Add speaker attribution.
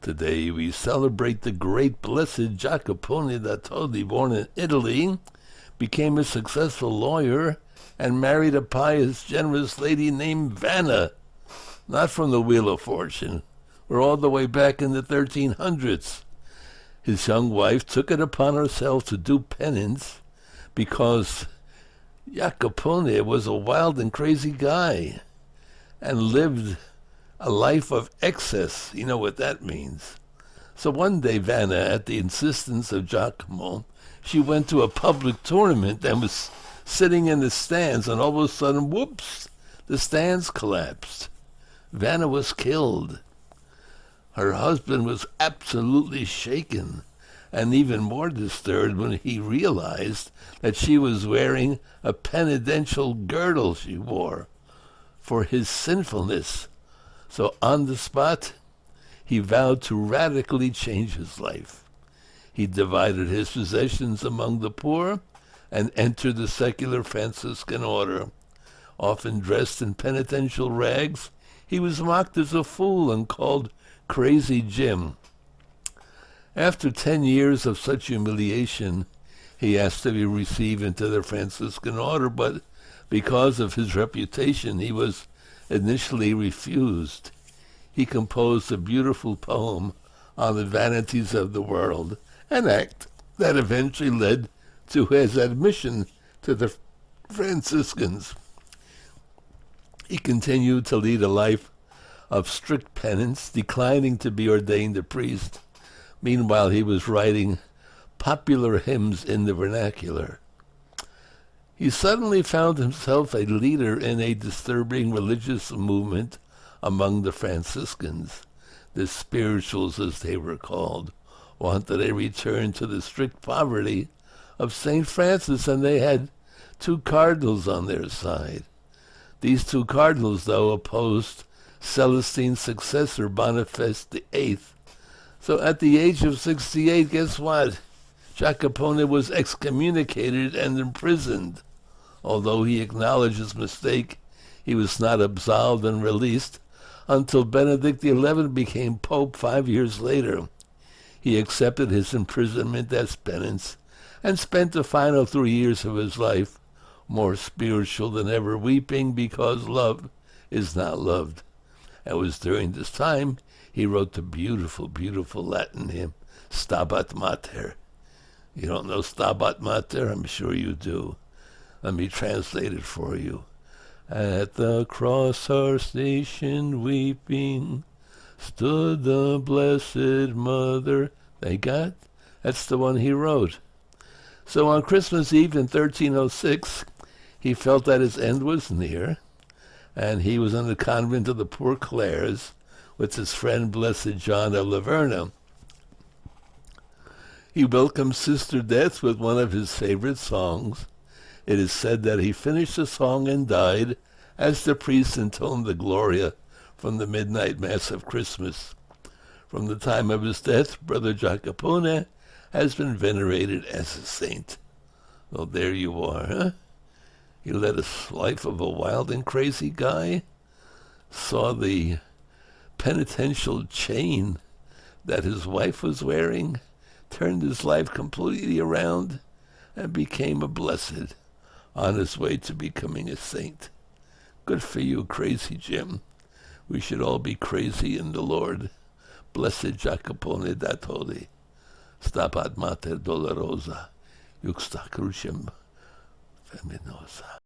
Speaker 1: Today we celebrate the great blessed Jacopone da Todi, born in Italy, became a successful lawyer, and married a pious, generous lady named Vanna. Not from the Wheel of Fortune. We're all the way back in the 1300s. His young wife took it upon herself to do penance because Jacopone was a wild and crazy guy and lived a life of excess. You know what that means. So one day, Vanna, at the insistence of Giacomo, she went to a public tournament and was sitting in the stands, and all of a sudden, whoops, the stands collapsed. Vanna was killed. Her husband was absolutely shaken and even more disturbed when he realized that she was wearing a penitential girdle she wore for his sinfulness. So on the spot, he vowed to radically change his life. He divided his possessions among the poor and entered the secular Franciscan order. Often dressed in penitential rags, he was mocked as a fool and called Crazy Jim. After 10 years of such humiliation, he asked to be received into the Franciscan order, but because of his reputation, he was initially refused. He composed a beautiful poem on the vanities of the world, an act that eventually led to his admission to the Franciscans. He continued to lead a life of strict penance, declining to be ordained a priest. Meanwhile, he was writing popular hymns in the vernacular. He suddenly found himself a leader in a disturbing religious movement among the Franciscans. The spirituals, as they were called, wanted a return to the strict poverty of St. Francis, and they had 2 cardinals on their side. These 2 cardinals, though, opposed Celestine's successor, Boniface VIII. So at the age of 68, guess what? Jacopone was excommunicated and imprisoned. Although he acknowledged his mistake, he was not absolved and released until Benedict XI became Pope 5 years later. He accepted his imprisonment as penance and spent the final 3 years of his life more spiritual than ever, weeping because love is not loved. It was during this time he wrote the beautiful, beautiful Latin hymn, Stabat Mater. You don't know Stabat Mater? I'm sure you do. Let me translate it for you. At the cross our station weeping stood the Blessed Mother. They got? That's the one he wrote. So on Christmas Eve in 1306, he felt that his end was near, and he was in the convent of the Poor Clares with his friend Blessed John of Laverna. He welcomed Sister Death with one of his favorite songs. It is said that he finished the song and died as the priest intoned the Gloria from the midnight Mass of Christmas. From the time of his death, Brother Jacopone has been venerated as a saint. Well, there you are, huh? He led a life of a wild and crazy guy, saw the penitential chain that his wife was wearing, turned his life completely around, and became a blessed on his way to becoming a saint. Good for you, Crazy Jim. We should all be crazy in the Lord. Blessed Jacopone da Todi. Stabat Mater Dolorosa. Juxta Crucem Feminosa.